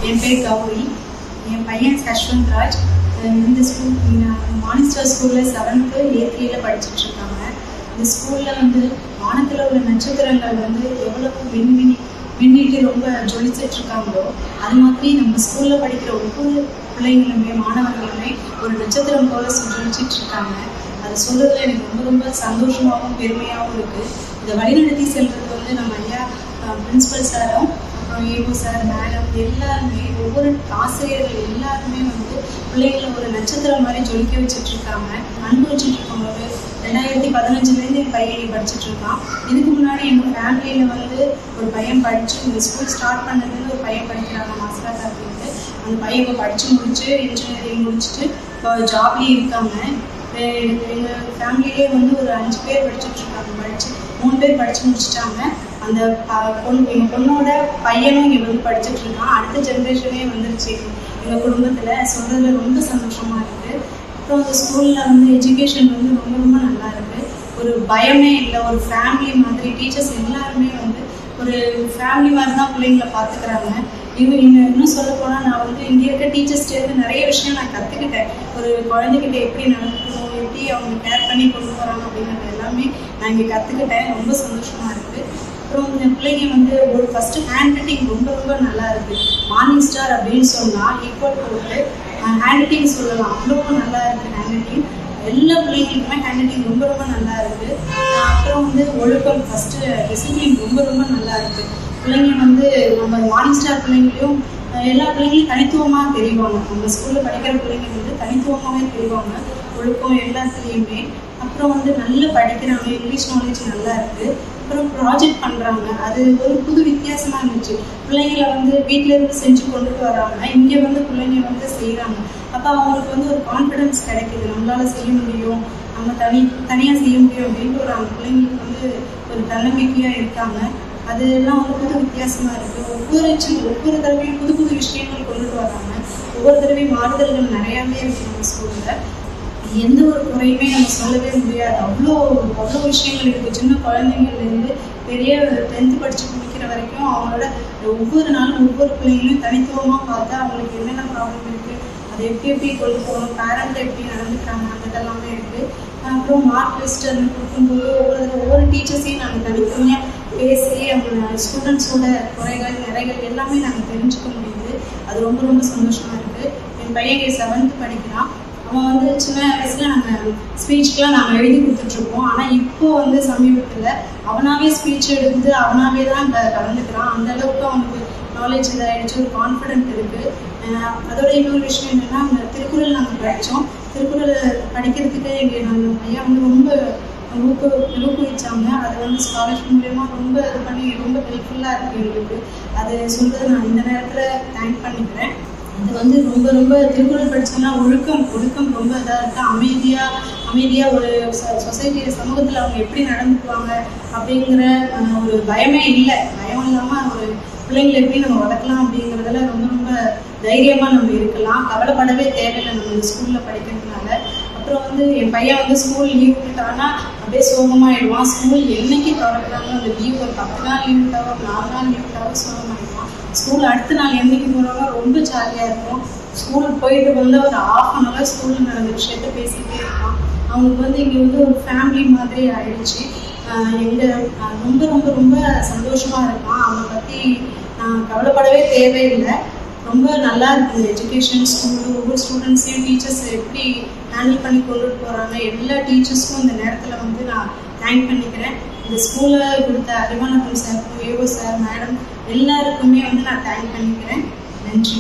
என் பேர் கௌரி. என் பையன் சஷ்வந்த் ராஜ். இந்த ஸ்கூல் மார்னிங் ஸ்டார் ஸ்கூலில் 7th A3 படிச்சுட்டு இருக்காங்க. இந்த ஸ்கூலில் வந்து வானத்தில் உள்ள நட்சத்திரங்கள் வந்து எவ்வளோ மின்னிட்டு ரொம்ப ஜொலிச்சிட்டு இருக்காங்களோ அது மாதிரி நம்ம ஸ்கூலில் படிக்கிற ஒவ்வொரு பிள்ளைங்களுமே மாணவர்களுமே ஒரு நட்சத்திரம் போல ஜொலிச்சிட்டு இருக்காங்க. அதை சொல்றதுல எனக்கு ரொம்ப ரொம்ப சந்தோஷமாகவும் பெருமையாகவும் இருக்குது. இதை வழிநடத்தி செல்வது வந்து நம்ம ஐயா பிரின்சிபல் சாரும் அப்புறம் ஏஓ சார் மேடம் எல்லாருமே ஒவ்வொரு ஆசிரியர்கள் எல்லாருமே வந்து பிள்ளைகளை ஒரு நட்சத்திரம் மாதிரி ஜொலிக்க வச்சுட்டு இருக்காங்க. அனுபவிச்சுட்டு இருக்கவங்க 2015 என் பையன் படிச்சுட்டு இருக்கான். இதுக்கு முன்னாடி எங்கள் ஃபேமிலியில் வந்து ஒரு பையன் படித்து இந்த ஸ்கூல் ஸ்டார்ட் பண்ணதுன்னு ஒரு பையன் படிக்கிறாங்க மாஸ்டர் அப்படின்ட்டு. அந்த பையன் இப்போ படித்து முடிச்சு இன்ஜினியரிங் முடிச்சுட்டு இப்போ ஜாப்லேயே இருக்காங்க. எங்கள் ஃபேமிலியே வந்து ஒரு 5 பேர் படிச்சுட்டு இருக்காங்க. 3 பேர் படித்து முடிச்சுட்டாங்க. அந்த எங்கள் பொண்ணோட பையனும் இங்கே வந்து படிச்சுட்டு இருக்கான். அடுத்த ஜென்ரேஷனே வந்துருச்சு எங்கள் குடும்பத்தில். சொல்றதுல ரொம்ப சந்தோஷமாக இருக்குது. அப்புறம் அந்த ஸ்கூலில் வந்து எஜுகேஷன் வந்து ரொம்ப ரொம்ப நல்லா இருக்குது. ஒரு பயமே இல்லை. ஒரு ஃபேமிலி மாதிரி டீச்சர்ஸ் எல்லாருமே வந்து ஒரு ஃபேமிலி மாதிரி தான் பிள்ளைங்களை பார்த்துக்கிறாங்க. இன்னும் சொல்ல போனால் நான் வந்து இங்கே இருக்க டீச்சர்ஸ்டேருந்து நிறைய விஷயம் நான் கற்றுக்கிட்டேன். ஒரு குழந்தைகிட்ட எப்படி நடந்துக்கணும், எப்படி அவங்க கேர் பண்ணி கொண்டு போகிறாங்க அப்படிங்கிறது எல்லாமே நான் இங்கே கற்றுக்கிட்டேன். ரொம்ப சந்தோஷமாக இருக்குது. அப்புறம் இந்த பிள்ளைங்க வந்து ஒரு ஃபஸ்ட்டு ஹேண்ட் ரைட்டிங் ரொம்ப ரொம்ப நல்லா இருக்குது. மார்னிங் ஸ்டார் அப்படின்னு சொன்னால் ஈக்குவல் போட்டு ஹேண்ட் ரைட்டிங் சொல்லலாம். அவ்வளோ நல்லா இருக்குது ஹேண்ட் ரைட்டிங். எல்லா பிள்ளைங்களுக்குமே ஹேண்ட் ரைட்டிங் ரொம்ப ரொம்ப நல்லா இருக்குது. அப்புறம் வந்து ஒழுக்கம் ஃபஸ்ட்டு டிசிப்ளின் ரொம்ப ரொம்ப நல்லா இருக்குது. பிள்ளைங்க வந்து நம்ம மார்னிங் ஸ்டார் பிள்ளைங்களையும் எல்லா பிள்ளைங்களையும் தனித்துவமாக தெரிவாங்க. நம்ம ஸ்கூலில் படிக்கிற பிள்ளைங்க வந்து தனித்துவமாகவே தெரிவாங்க ஒழுக்கம் எல்லாத்துலேயுமே. அப்புறம் வந்து நல்லா படிக்கிறாங்க. இங்கிலீஷ் நாலேஜ் நல்லா இருக்குது. அப்புறம் ப்ராஜெக்ட் பண்ணுறாங்க. அது ஒரு புது வித்தியாசமாக இருந்துச்சு. பிள்ளைங்களை வந்து வீட்டிலேருந்து செஞ்சு கொண்டுட்டு வராங்க. இங்கே வந்து பிள்ளைங்க வந்து செய்கிறாங்க. அப்போ அவங்களுக்கு வந்து ஒரு கான்ஃபிடென்ஸ் கிடைக்கிது. நம்மளால் செய்ய முடியும், நம்ம தனியாக செய்ய முடியும் அப்படின்ட்டு ஒரு அந்த பிள்ளைங்களுக்கு வந்து ஒரு தன்னம்பிக்கையாக இருக்காங்க. அதெல்லாம் வந்து புது வித்தியாசமாக இருக்குது. ஒவ்வொரு தடவையும் புது புது விஷயங்கள் கொண்டுட்டு வராங்க. ஒவ்வொரு தடவையும் மாறுதல்கள் நிறையாவே இருக்குது நம்ம ஸ்கூலில். எந்த ஒரு குறையுமே நம்ம சொல்லவே முடியாது. அவ்வளோ விஷயங்கள் இருக்குது. சின்ன குழந்தைங்கள்லேருந்து பெரிய 10th படித்து முடிக்கிற வரைக்கும் அவங்களோட ஒவ்வொரு நாளும் ஒவ்வொரு பிள்ளைங்களையும் தனித்துவமாக பார்த்து அவங்களுக்கு என்னென்ன ப்ராப்ளம் இருக்குது, அதை எப்படி கொண்டு போகணும், பேரண்ட்டை எப்படி நடந்துக்கிறாங்க, அதெல்லாமே இருக்குது. அப்புறம் மார்க் லிஸ்ட் அந்த கொடுக்கும்போது ஒவ்வொரு டீச்சர்ஸையும் நாங்கள் தனித்தனியாக பேசி அவங்க ஸ்டூடெண்ட்ஸோட குறைகள் நிறைகள் எல்லாமே நாங்கள் தெரிஞ்சுக்க முடியுது. அது ரொம்ப ரொம்ப சந்தோஷமாக இருக்குது. என் பையன் 7th படிக்கிறான். அவன் வந்து சின்ன வயசில் நாங்கள் ஸ்பீச்சுக்கெலாம் நாங்கள் எழுதி கொடுத்துட்ருப்போம். ஆனால் இப்போ வந்து சமீபத்தில் அவனாவே ஸ்பீச் எடுத்து அவனாவே தான் அங்கே கலந்துக்கிறான். அந்தளவுக்கு அவனுக்கு நாலேஜ் இதாகிடுச்சு, ஒரு கான்ஃபிடென்ட் இருக்குது. அதோட இன்னொரு விஷயம் என்னென்னா, அந்த திருக்குறள் நாங்கள் படித்தோம். திருக்குறள் படிக்கிறதுக்கு நாங்கள் ஐயா வந்து ரொம்ப ஊக்குவிச்சாங்க. அதை வந்து ஸ்காலர்ஷிப் மூலயமா ரொம்ப இது பண்ணி ரொம்ப ஹெல்ப்ஃபுல்லாக இருக்குது எங்களுக்கு. அது சொல்கிறது நான் இந்த நேரத்தில் தேங்க் பண்ணிக்கிறேன். இது வந்து ரொம்ப ரொம்ப திருக்குறள் படித்தோம்னா ஒழுக்கம் ரொம்ப இதாக இருக்குது. அமைதியாக ஒரு சமூகத்தில் அவங்க எப்படி நடந்துக்குவாங்க அப்படிங்கிற ஒரு பயமே இல்லை. பயம் இல்லாமல் ஒரு பிள்ளைங்களை எப்படி நம்ம வளர்க்கலாம் அப்படிங்கிறதுல ரொம்ப ரொம்ப தைரியமாக நம்ம இருக்கலாம். கவலைப்படவே தேவையில்லை நம்ம இந்த ஸ்கூலில் படிக்கிறதுனால. அப்புறம் வந்து என் பையன் வந்து ஸ்கூல் லீவ் விட்டுட்டான்னா அப்படியே சோகமாகிடுவான். ஸ்கூல் என்னைக்கு திறக்கிறாங்களோ அந்த லீவ் ஒரு 10 நாள் லீவ் விட்டாவோ 4 நாள் லீவ் விட்டாவோ சோகமாகிடுவான். ஸ்கூல் அடுத்த நாள் என்னைக்கு போகிறவங்க ரொம்ப ஜாலியாக இருக்கும். ஸ்கூலுக்கு போயிட்டு வந்து ஒரு 1/2 hour ஸ்கூலில் நடந்த விஷயத்த பேசிகிட்டே இருப்பான். அவங்களுக்கு வந்து இங்கே வந்து ஒரு ஃபேமிலி மாதிரி ஆயிடுச்சு. ரொம்ப ரொம்ப ரொம்ப சந்தோஷமாக இருக்கான். அவனை பற்றி நான் கவலைப்படவே தேவையில்லை. ரொம்ப நல்லா இருக்குது எஜுகேஷன் ஸ்கூலு. ஒவ்வொரு ஸ்டூடெண்ட்ஸையும் டீச்சர்ஸ் எப்படி ஹேண்டில் பண்ணி கொண்டுட்டு போகிறாங்க. எல்லா டீச்சர்ஸ்க்கும் இந்த நேரத்தில் வந்து நான் தேங்க் பண்ணிக்கிறேன். இந்த ஸ்கூலில் கொடுத்த Arivanandam sir, AO sir, madam எல்லாருக்குமே வந்து நான் தேங்க் பண்ணிக்கிறேன். நன்றி.